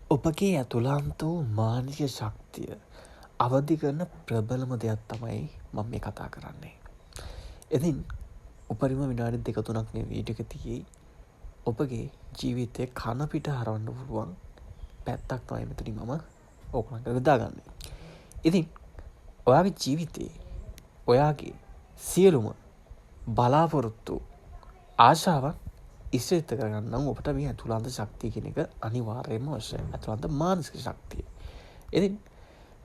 ඔබගේ ඇතුළාන්ත වූ මානසික ශක්තිය අවදි කරන ප්‍රබලම දෙයක් තමයි මම මේ කතා කරන්නේ. ඉතින් උපරිම විනාඩි 2-3ක් මේ වීඩියෝ එක තියේ ඔබගේ ජීවිතේ කන පිට හරවන්න පුළුවන් පැත්තක් තමයි මෙතනින් මම ඕගොල්ලන්ට යොදාගන්නේ. ඉතින් ඔයාගේ ජීවිතේ ඔයාගේ සියලුම බලාපොරොත්තු ආශාවන් ඉෂ්ට කරගන්න නම් ඔබට මේ ඇතුළාන්ත ශක්තිය කියන එක අනිවාර්යයෙන්ම අවශ්‍යයි. ඇතුළාන්ත මානසික ශක්තිය. ඉතින්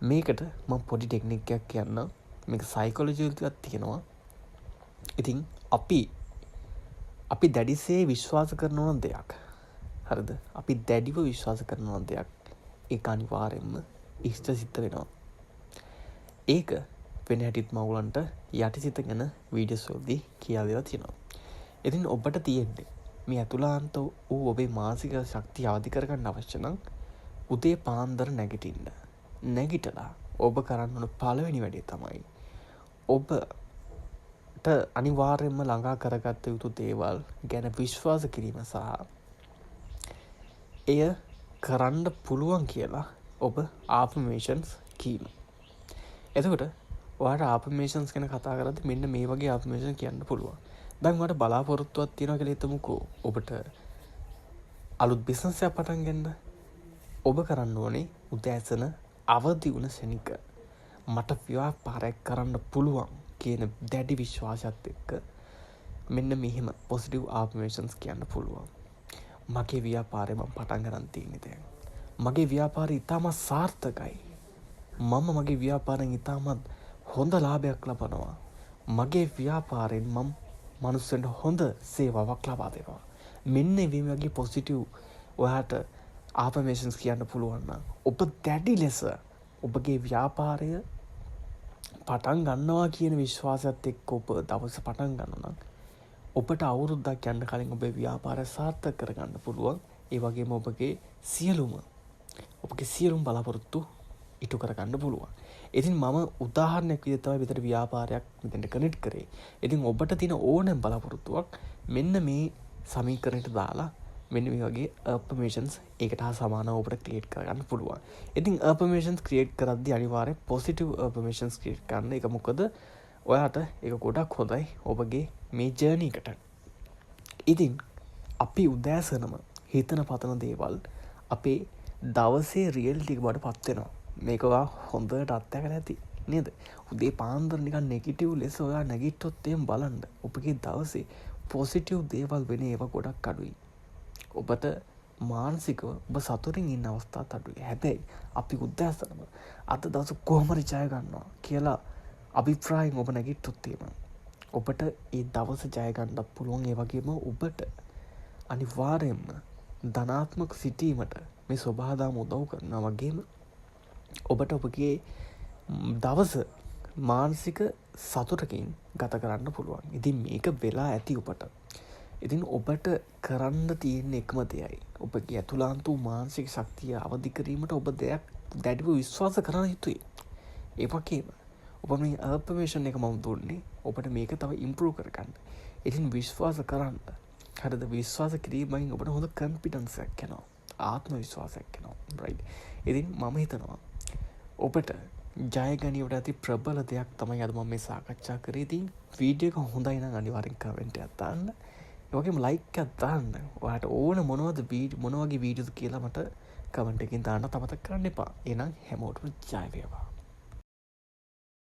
මේකට මම පොඩි ටෙක්නික් එකක් කියන්නම්. මේක සයිකොලොජිකල් ටිකක් තියෙනවා. ඉතින් අපි දැඩිසේ විශ්වාස කරන දෙයක්. හරිද? අපි දැඩිව විශ්වාස කරන දෙයක් ඒක අනිවාර්යයෙන්ම ඉෂ්ට සිද්ධ වෙනවා. ඒක වෙන හැටිත් මම ඔයගලන්ට යටිසිත ගැන වීඩියෝස් වලදී කියලා දෙලා තියෙනවා. ඉතින් ඔබට තියෙන්නේ මේ ඇතුළාන්ත වූ ඔබේ මානසික ශක්තිය අවදි කරගන්න අවශ්‍ය නම් උදේ පාන්දර නැගිටින්න. නැගිටලා ඔබ කරන්න ඕන පළවෙනි වැඩේ තමයි ඔබට අනිවාර්යයෙන්ම ළඟා කරගත්ත යුතු දේවල් ගැන විශ්වාස කිරීම සහ එය කරන්න පුළුවන් කියලා ඔබ ආෆර්මේෂන්ස් කීම. එතකොට ඔයාට ආෆර්මේෂන්ස් ගැන කතා කරද්දී මෙන්න මේ වගේ ආෆර්මේෂන් කියන්න පුළුවන්. දැන් ඔයාට බලාපොරොත්තුවක් තියෙනවා කියලා හිතමුකෝ. ඔබට අලුත් බිස්නස් එකක් පටන් ගන්න. ඔබ කරන්න ඕනේ උදෑසන අවදි වුණ ශනික මට ව්‍යාපාරයක් කරන්න පුළුවන් කියන දැඩි විශ්වාසයත් එක්ක මෙන්න මෙහෙම පොසිටිව් ආෆර්මේෂන්ස් කියන්න පුළුවන්. මගේ ව්‍යාපාරය මම පටන් ගන්න තියෙන්නේ දැන්. මගේ ව්‍යාපාරය ඉතාමත් සාර්ථකයි. මම මගේ ව්‍යාපාරයෙන් ඉතාමත් හොඳ ලාභයක් ලබනවා. මගේ ව්‍යාපාරයෙන් මම මනුස්සයන්ට හොඳ සේවාවක් ලබා දෙනවා. මෙන්න මේ වගේ පොසිටිව් ඔයාට ආෆර්මේෂන්ස් කියන්න පුළුවන් නම් ඔබ දැඩි ලෙස ඔබගේ ව්‍යාපාරය පටන් ගන්නවා කියන විශ්වාසයත් එක්ක ඔබ දවස පටන් ගන්නවා නම් ඔබට අවුරුද්දක් යන්න කලින් ඔබේ ව්‍යාපාරය සාර්ථක කරගන්න පුළුවන්. ඒ වගේම ඔබගේ සියලුම බලාපොරොත්තු ඉටු කරගන්න පුළුවන්. ඉතින් මම උදාහරණයක් විදිහට තමයි විතර ව්‍යාපාරයක් මෙතෙන්ට කනෙක්ට් කරේ. ඉතින් ඔබට තියෙන ඕනෑම බලාපොරොත්තුවක් මෙන්න මේ සමීකරණයට දාලා මෙන්න මේ වගේ affirmations ඒකට හා සමානව ඔබට ක්‍රියේට් කරගන්න පුළුවන්. ඉතින් affirmations ක්‍රියේට් කරද්දී අනිවාර්යෙන් positive affirmations ක්‍රියේට් කරන්න. ඒක මොකද ඔයාට ඒක ගොඩක් හොඳයි ඔබගේ මේ ජර්නි එකට. ඉතින් අපි උදෑසනම හිතන පතන දේවල් අපේ දවසේ රියැලිටි එක බවට පත් වෙනවා. මේක ඔයා හොඳට අත්දැකලා ඇති නේද? උදේ පාන්දර නිකන් නෙගටිව් ලෙස ඔයා නැගිට්ටොත් එහෙම බලන්න ඔබගේ දවසේ පොසිටිව් දේවල් වෙන ඒවා ගොඩක් අඩුයි. ඔබට මානසිකව ඔබ සතුටින් ඉන්න අවස්ථාත් අඩුයි. හැබැයි අපි උදෑසනම අද දවස කොහොම හරි ජය ගන්නවා කියලා අභිප්‍රායෙන් ඔබ නැගිට්ටොත් එහෙම ඔබට ඒ දවස ජය ගන්නත් පුළුවන්. ඒ වගේම ඔබට අනිවාර්යයෙන්ම ධනාත්මක සිටීමට මේ සබහාදාම උදව් කරනවා. වගේම ඔබට ඔබගේ දවස මානසික සතුටකින් ගත කරන්න පුළුවන්. ඉතින් මේක වෙලා ඇති ඔබට. ඉතින් ඔබට කරන්න තියෙන එකම දෙයයි ඔබගේ ඇතුළාන්ත වූ මානසික ශක්තිය අවදි කිරීමට ඔබ දෙයක් දැඩිව විශ්වාස කරන්න යුතුයි. ඒ වගේම ඔබ මේ affirmation එක මම දුන්නේ ඔබට මේක තව ඉම්ප්‍රූව් කරගන්න. ඉතින් විශ්වාස කරන්න. හරිද? විශ්වාස කිරීමෙන් ඔබට හොඳ confidence එකක් එනවා. ආත්ම විශ්වාසයක් එනවා. right. ඉතින් මම හිතනවා ඔබට ජය ගැනීමට ඇති ප්‍රබල දෙයක් තමයි අද මම මේ සාකච්ඡා කරේ. ඉතින් වීඩියෝ එක හොඳයි නම් අනිවාර්යෙන් කමෙන්ට් එකක් දාන්න. ඒ වගේම ලයික් එකක් දාන්න. ඔයාලට ඕන මොන වගේ වීඩියෝද කියලා මට කමෙන්ට් එකකින් දාන්න අමතක කරන්න එපා. එහෙනම් හැමෝටම ජය වේවා.